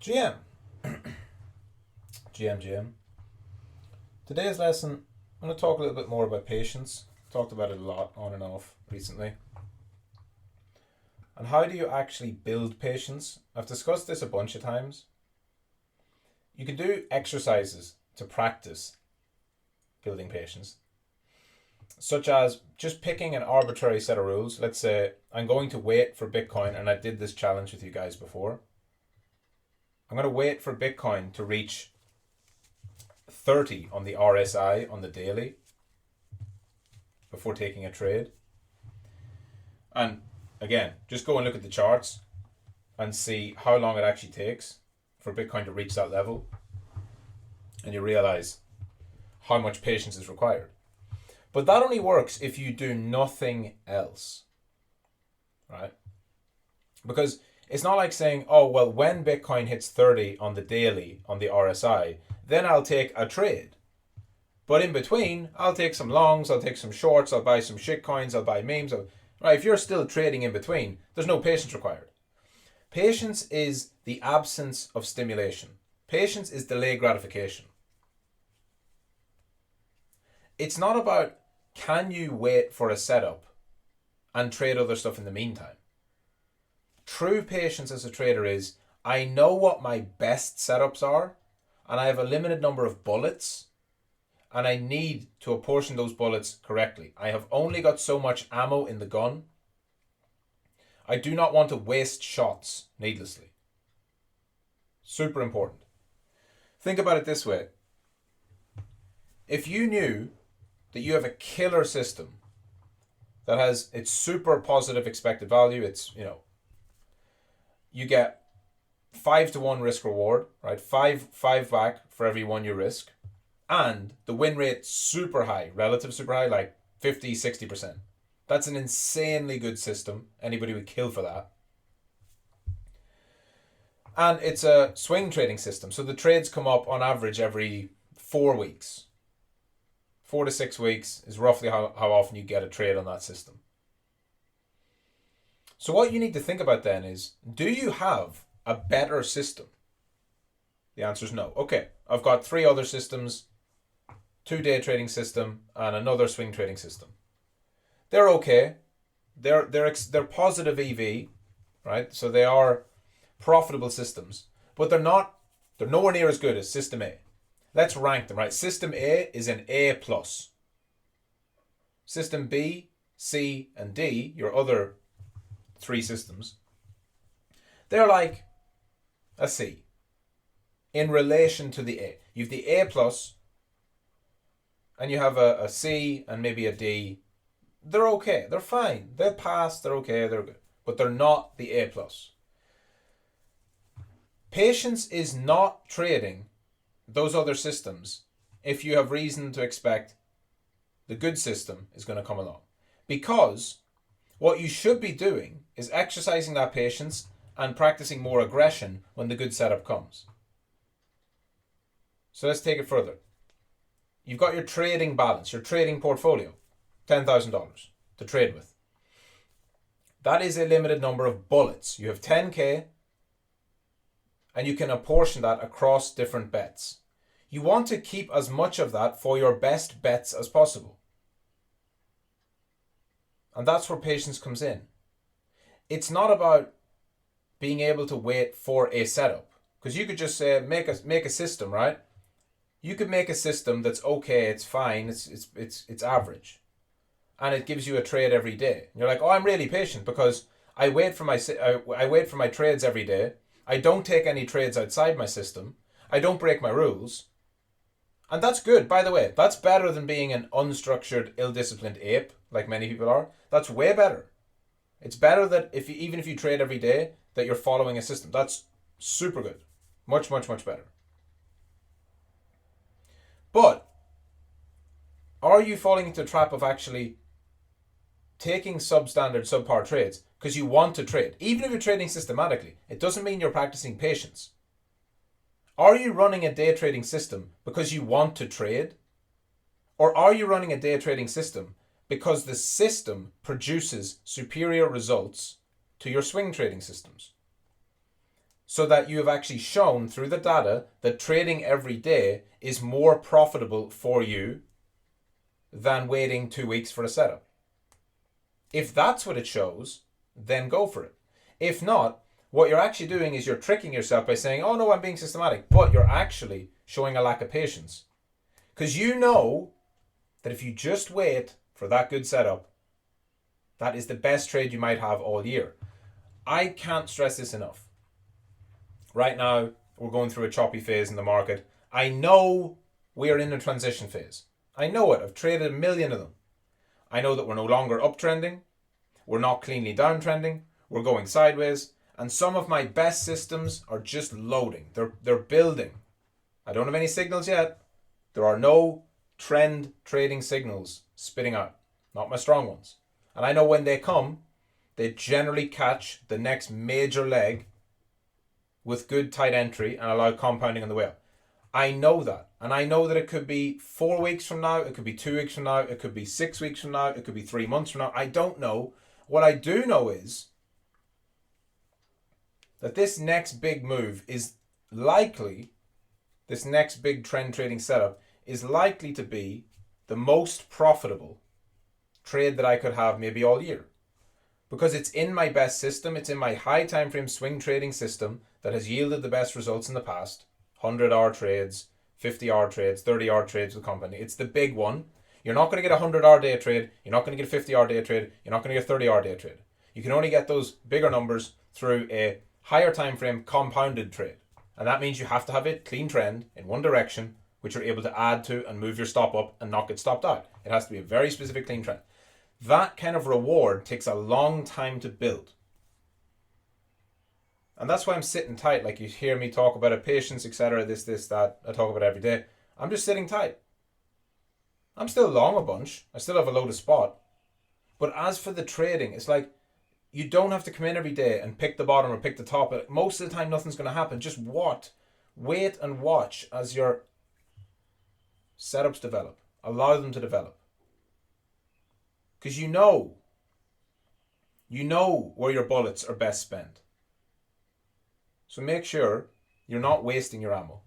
GM. GM. Today's lesson, I'm going to talk a little bit more about patience. Talked about it a lot on and off recently. And how do you actually build patience? I've discussed this a bunch of times. You can do exercises to practice building patience, such as just picking an arbitrary set of rules. Let's say I'm going to wait for Bitcoin, and I did this challenge with you guys before. I'm going to wait for Bitcoin to reach 30 on the RSI on the daily before taking a trade. And again, just go and look at the charts and see how long it actually takes for Bitcoin to reach that level. And you realize how much patience is required. But that only works if you do nothing else, right? Because it's not like saying, oh, well, when Bitcoin hits 30 on the daily on the RSI, then I'll take a trade. But in between, I'll take some longs, I'll take some shorts, I'll buy some shit coins, I'll buy memes. Right, if you're still trading in between, there's no patience required. Patience is the absence of stimulation. Patience is delayed gratification. It's not about can you wait for a setup and trade other stuff in the meantime. True patience as a trader is, I know what my best setups are, and I have a limited number of bullets, and I need to apportion those bullets correctly. I have only got so much ammo in the gun. I do not want to waste shots needlessly. Super important. Think about it this way. If you knew that you have a killer system that has its super positive expected value, you get 5-to-1 risk reward, right? Five back for every one you risk. And the win rate super high, relative super high, like 50, 60%. That's an insanely good system. Anybody would kill for that. And it's a swing trading system. So the trades come up on average every 4 weeks. 4 to 6 weeks is roughly how often you get a trade on that system. So what you need to think about then is, do you have a better system? The answer is no. Okay, I've got 3 other systems, 2 day trading system and another swing trading system. They're okay. They're positive EV, right? So they are profitable systems, but they're nowhere near as good as system A. Let's rank them, right? System A is an A+. System B, C, and D, your other 3 systems, they're like a C in relation to the A. You have the A+, and you have a C and maybe a D. They're okay. They're fine. They'll pass. They're okay. They're good. But they're not the A+. Patience is not trading those other systems if you have reason to expect the good system is going to come along. Because what you should be doing is exercising that patience and practicing more aggression when the good setup comes. So let's take it further. You've got your trading balance, your trading portfolio, $10,000 to trade with. That is a limited number of bullets. You have 10K, and you can apportion that across different bets. You want to keep as much of that for your best bets as possible. And that's where patience comes in. It's not about being able to wait for a setup. Because you could just say, make a system, right? You could make a system that's okay, it's fine, it's average. And it gives you a trade every day. And you're like, oh, I'm really patient because I wait for my trades every day. I don't take any trades outside my system. I don't break my rules. And that's good, by the way. That's better than being an unstructured, ill-disciplined ape, like many people are. That's way better. It's better that even if you trade every day, that you're following a system. That's super good. Much, much, much better. But are you falling into the trap of actually taking substandard, subpar trades because you want to trade? Even if you're trading systematically, it doesn't mean you're practicing patience. Are you running a day trading system because you want to trade? Or are you running a day trading system because the system produces superior results to your swing trading systems? so that you have actually shown through the data that trading every day is more profitable for you than waiting 2 weeks for a setup. If that's what it shows, then go for it. If not, what you're actually doing is you're tricking yourself by saying, oh no, I'm being systematic, but you're actually showing a lack of patience. Because you know that if you just wait for that good setup, that is the best trade you might have all year. I can't stress this enough. Right now, we're going through a choppy phase in the market. I know we're in a transition phase. I know it. I've traded a million of them. I know that we're no longer uptrending. We're not cleanly downtrending. We're going sideways. And some of my best systems are just loading. They're building. I don't have any signals yet. There are no trend trading signals spitting out. Not my strong ones. And I know when they come, they generally catch the next major leg with good tight entry and allow compounding on the way up. I know that. And I know that it could be 4 weeks from now, it could be 2 weeks from now, it could be 6 weeks from now, it could be 3 months from now. I don't know. What I do know is that this next big move is likely, this next big trend trading setup is likely to be the most profitable trade that I could have maybe all year. Because it's in my best system, it's in my high time frame swing trading system that has yielded the best results in the past. 100-hour trades, 50-hour trades, 30-hour trades with company. It's the big one. You're not going to get a 100-hour day trade. You're not going to get a 50-hour day trade. You're not going to get a 30-hour day trade. You can only get those bigger numbers through a higher time frame compounded trade. And that means you have to have a clean trend in one direction, which you're able to add to and move your stop up and not get stopped out. It has to be a very specific clean trend. That kind of reward takes a long time to build. And that's why I'm sitting tight. Like you hear me talk about it, patience, etc., this, that. I talk about it every day. I'm just sitting tight. I'm still long a bunch. I still have a load of spot. But as for the trading, it's like you don't have to come in every day and pick the bottom or pick the top. Most of the time, nothing's going to happen. Just wait and watch as your setups develop. Allow them to develop. Because you know where your bullets are best spent. So make sure you're not wasting your ammo.